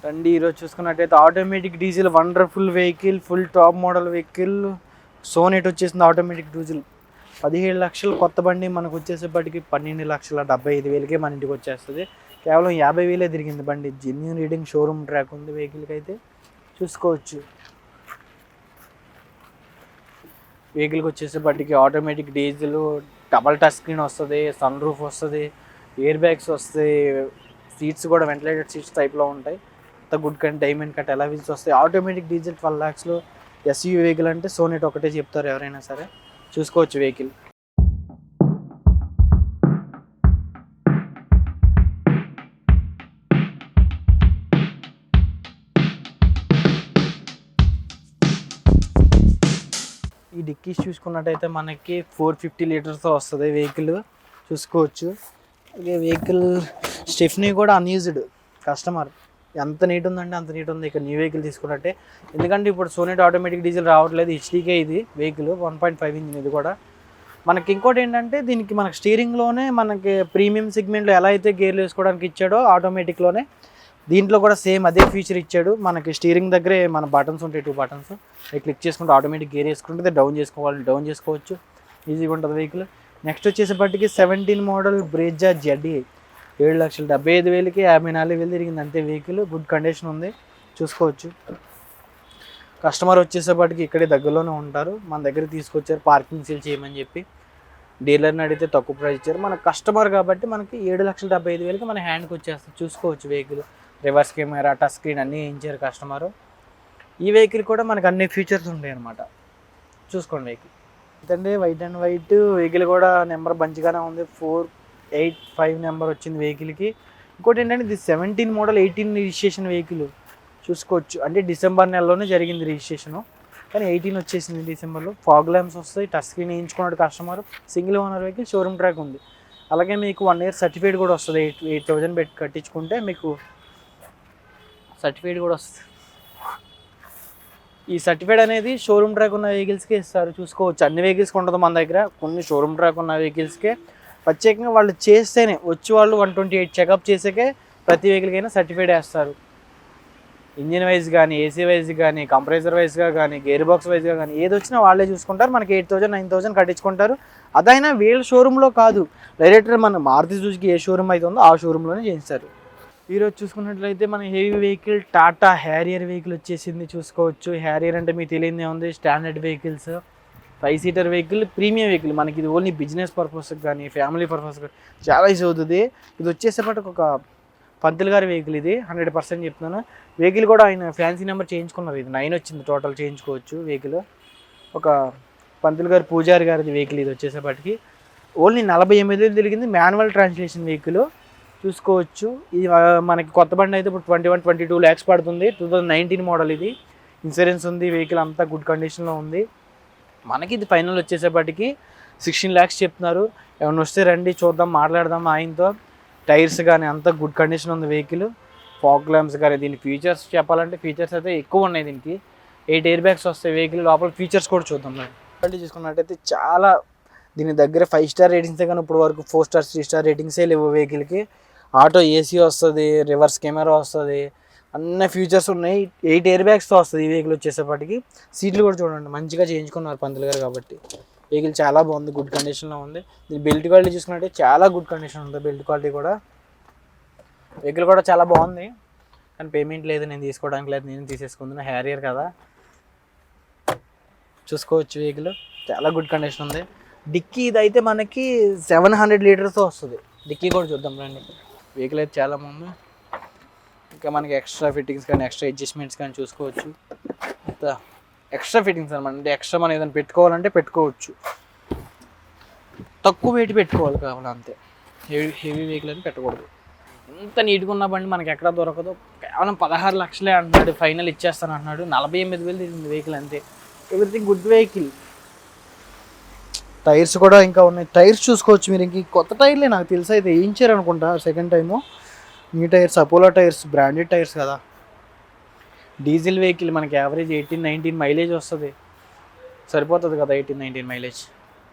రండి ఈరోజు చూసుకున్నట్టయితే automatic diesel wonderful vehicle, full top model vehicle Sonet వచ్చేసింది. ఆటోమేటిక్ డీజిల్ 17 లక్షలు కొత్త బండి మనకు వచ్చేసేపటికి 12,75,000కే మన ఇంటికి వచ్చేస్తుంది. కేవలం 50,000 తిరిగింది బండి. జెన్యూన్ రీడింగ్ షోరూమ్ ట్రాక్ ఉంది వెహికల్కి అయితే చూసుకోవచ్చు. వెహికల్కి వచ్చేసేపటికి automatic diesel, double touch screen వస్తుంది, సన్ రూఫ్ వస్తుంది, ఎయిర్ బ్యాగ్స్ వస్తాయి, సీట్స్ కూడా వెంటిలేటెడ్ సీట్స్ టైప్లో ఉంటాయి. గుడ్ కట్ డైమండ్ కట్ ఎలా వీల్స్ వస్తాయి. ఆటోమేటిక్ డీజిల్ 12 lakhsలో ఎస్యూవీ వెహికల్ అంటే సోనెట్ ఒకటే చెప్తారు ఎవరైనా సరే. చూసుకోవచ్చు వెహికల్. ఈ డిక్కీస్ చూసుకున్నట్టయితే మనకి 450 లీటర్స్తో వస్తుంది వెహికల్ చూసుకోవచ్చు. అలాగే వెహికల్ స్టెఫ్నీ కూడా అన్యూజ్డ్. కస్టమర్ ఎంత నీట్ ఉందంటే అంత నీట్ ఉంది. ఇక్కడ న్యూ వెహికల్ తీసుకున్నట్టే. ఎందుకంటే ఇప్పుడు సోనెట్ ఆటోమేటిక్ డీజిల్ రావట్లేదు, హెచ్డీకే ఇది వెహికల్ 1.5 ఇంజిన్. ఇది కూడా మనకి ఇంకోటి ఏంటంటే దీనికి మనకి స్టీరింగ్లోనే మనకి ప్రీమియం సెగ్మెంట్లో ఎలా అయితే గేర్లు వేసుకోవడానికి ఇచ్చాడో ఆటోమేటిక్లోనే దీంట్లో కూడా సేమ్ అదే ఫీచర్ ఇచ్చాడు. మనకి స్టీరింగ్ దగ్గరే మన బటన్స్ ఉంటాయి, 2 buttons. అవి క్లిక్ చేసుకుంటే ఆటోమేటిక్ గేర్ వేసుకుంటే డౌన్ చేసుకోవచ్చు. ఈజీగా ఉంటుంది వెహికల్. నెక్స్ట్ వచ్చేసేపటికి 17 మోడల్ బ్రేజా జెడ్డీ 7,75,000కి 54,000 తిరిగింది అంతే వెహికల్. గుడ్ కండిషన్ ఉంది చూసుకోవచ్చు. కస్టమర్ వచ్చేసేపటికి ఇక్కడే దగ్గరలోనే ఉంటారు, మన దగ్గర తీసుకొచ్చారు పార్కింగ్ సేల్ చేయమని చెప్పి. డీలర్ని అడిగితే తక్కువ ప్రైస్ ఇచ్చారు. మన కస్టమర్ కాబట్టి మనకి 7,75,000కి మన హ్యాండ్కి వచ్చేస్తుంది. చూసుకోవచ్చు vehicle. Reverse camera, touch screen అన్నీ వేయించారు కస్టమరు. ఈ వెహికల్ కూడా మనకు అన్ని ఫీచర్స్ ఉంటాయి అన్నమాట. చూసుకోండి వెహికల్. ఎందుకంటే వైట్ అండ్ వైట్ వెహికల్ కూడా నెంబర్ మంచిగానే ఉంది. 485 నెంబర్ వచ్చింది వెహికల్కి. ఇంకోటి ఏంటంటే ఇది 17 మోడల్ 18 రిజిస్ట్రేషన్ వెహికల్ చూసుకోవచ్చు. అంటే డిసెంబర్ నెలలోనే జరిగింది రిజిస్ట్రేషను, కానీ 18 వచ్చేసింది డిసెంబర్లో. ఫాగ్ ల్యాంప్స్ వస్తాయి, టచ్ స్క్రీన్ వేయించుకున్నాడు customer. Single owner vehicle, showroom track ఉంది. అలాగే మీకు 1 year సర్టిఫికేట్ కూడా వస్తుంది. 8,000 పెట్టి కట్టించుకుంటే మీకు సర్టిఫికేట్ కూడా వస్తుంది. ఈ సర్టిఫికేట్ అనేది షోరూమ్ ట్రాక్ ఉన్న వెహికల్స్కే ఇస్తారు. చూసుకోవచ్చు. అన్ని వెహికల్స్కి ఉండదు మన దగ్గర, కొన్ని షోరూమ్ ట్రాక్ ఉన్న వెహికల్స్కే ప్రత్యేకంగా వాళ్ళు చేస్తేనే వచ్చి వాళ్ళు 128 చెకప్ చేసాకే ప్రతి వెహికల్కైనా సర్టిఫికేట్ వేస్తారు. ఇంజిన్ వైజ్ కానీ, ఏసీ వైజ్ కానీ, కంప్రెసర్ వైజ్గా కానీ, గేర్ బాక్స్ వైజ్గా కానీ ఏది వచ్చినా వాళ్ళే చూసుకుంటారు. మనకి 8,000 9,000 కట్టించుకుంటారు. అదైనా వీళ్ళ షోరూంలో కాదు, డైరెక్ట్గా మన మారుతి సుజుకి ఏ షోరూమ్ అయితే ఉందో ఆ షోరూంలోనే చేస్తారు. ఈరోజు చూసుకున్నట్లయితే మన heavy vehicle Tata Harrier vehicle వచ్చేసింది. చూసుకోవచ్చు. హ్యారియర్ అంటే మీకు తెలియదే ఉంది, standard vehicles, 5 seater vehicle, premium vehicle. మనకి ఇది ఓన్లీ బిజినెస్ పర్పస్కి కానీ ఫ్యామిలీ పర్పస్ కానీ చాలా యూజ్ అవుతుంది. ఇది వచ్చేసేపటికి ఒక పంతులు గారి వెహికల్. ఇది 100% చెప్తున్నాను. వెహికల్ కూడా ఆయన ఫ్యాన్సీ నెంబర్ చేయించుకున్నారు. ఇది 9 వచ్చింది టోటల్ చేయించుకోవచ్చు వెహికల్. ఒక పంతులు గారి పూజారి గారిది వెహికల్ ఇది వచ్చేసేపటికి. ఓన్లీ 48,000 తిరిగింది. మాన్యువల్ ట్రాన్స్లేషన్ వెహికల్ చూసుకోవచ్చు. ఇది మనకి కొత్త బండి అయితే ఇప్పుడు 21-22 lakhs పడుతుంది. 2019 మోడల్ ఇది. ఇన్సూరెన్స్ ఉంది. వెహికల్ అంతా గుడ్ కండిషన్లో ఉంది. మనకి ఇది ఫైనల్ వచ్చేసేపటికి 16 lakhs చెప్తున్నారు. ఏమైనా వస్తే రండి చూద్దాం, మాట్లాడదాం ఆయనతో. టైర్స్ కానీ అంతా గుడ్ కండిషన్ ఉంది వెహికల్. ఫాగ్ ల్యాంప్స్ కానీ, దీని ఫీచర్స్ చెప్పాలంటే ఫీచర్స్ అయితే ఎక్కువ ఉన్నాయి. దీనికి 8 air bags వస్తాయి వెహికల్. లోపల ఫీచర్స్ కూడా చూద్దాం. మళ్ళీ చూసుకున్నట్టయితే చాలా దీని దగ్గర 5 star రేటింగ్సే కానీ ఇప్పుడు వరకు 4 star 3 star రేటింగ్సే లేవు వెహికల్కి. ఆటో ఏసీ వస్తుంది, రివర్స్ కెమెరా వస్తుంది, అన్ని ఫీచర్స్ ఉన్నాయి. 8 air bagsతో వస్తుంది ఈ వెహికల్ వచ్చేసేపటికి. సీట్లు కూడా చూడండి మంచిగా చేయించుకున్నారు పంతులు గారు కాబట్టి. వెహికల్ చాలా బాగుంది, గుడ్ కండిషన్లో ఉంది. దీని బెల్ట్ క్వాలిటీ చూసుకున్నట్టే చాలా గుడ్ కండిషన్ ఉంది. బెల్ట్ క్వాలిటీ కూడా వెహికల్ కూడా చాలా బాగుంది. కానీ పేమెంట్ లేదు, నేను తీసుకోవడానికి లేదు, నేను తీసేసుకుంటున్నా. హ్యారియర్ కదా చూసుకోవచ్చు. వెహికల్ చాలా గుడ్ కండిషన్ ఉంది. డిక్కీ ఇదైతే మనకి 700 లీటర్స్తో వస్తుంది. డిక్కీ కూడా చూద్దాం రండి. వెహికల్ అయితే చాలా బాగుంది. ఇంకా మనకి ఎక్స్ట్రా ఫిట్టింగ్స్ కానీ ఎక్స్ట్రా అడ్జస్ట్మెంట్స్ కానీ చూసుకోవచ్చు. ఎక్స్ట్రా ఫిట్టింగ్స్ అనమాట. అంటే ఎక్స్ట్రా మనం ఏదైనా పెట్టుకోవాలంటే పెట్టుకోవచ్చు. తక్కువ వెయిట్ పెట్టుకోవాలి కావాలి అంతే. హెవీ వెహికల్ అని పెట్టకూడదు. ఎంత నీట్గా ఉన్న బండి మనకి ఎక్కడ దొరకదు. కేవలం 16 లక్షలే అంటున్నాడు, ఫైనల్ ఇచ్చేస్తాను అంటున్నాడు. 48,000 తిరిగింది వెహికల్ అంతే. Everything good vehicle. టైర్స్ కూడా ఇంకా ఉన్నాయి. టైర్స్ చూసుకోవచ్చు మీరు. ఇంక కొత్త టైర్లే నాకు తెలిసి అయితే వేయించారు అనుకుంటా second time. New tyres, Apollo tyres, branded tyres కదా. డీజిల్ వెహికల్ మనకి యావరేజ్ 18-19 మైలేజ్ వస్తుంది. సరిపోతుంది కదా 18-19 మైలేజ్.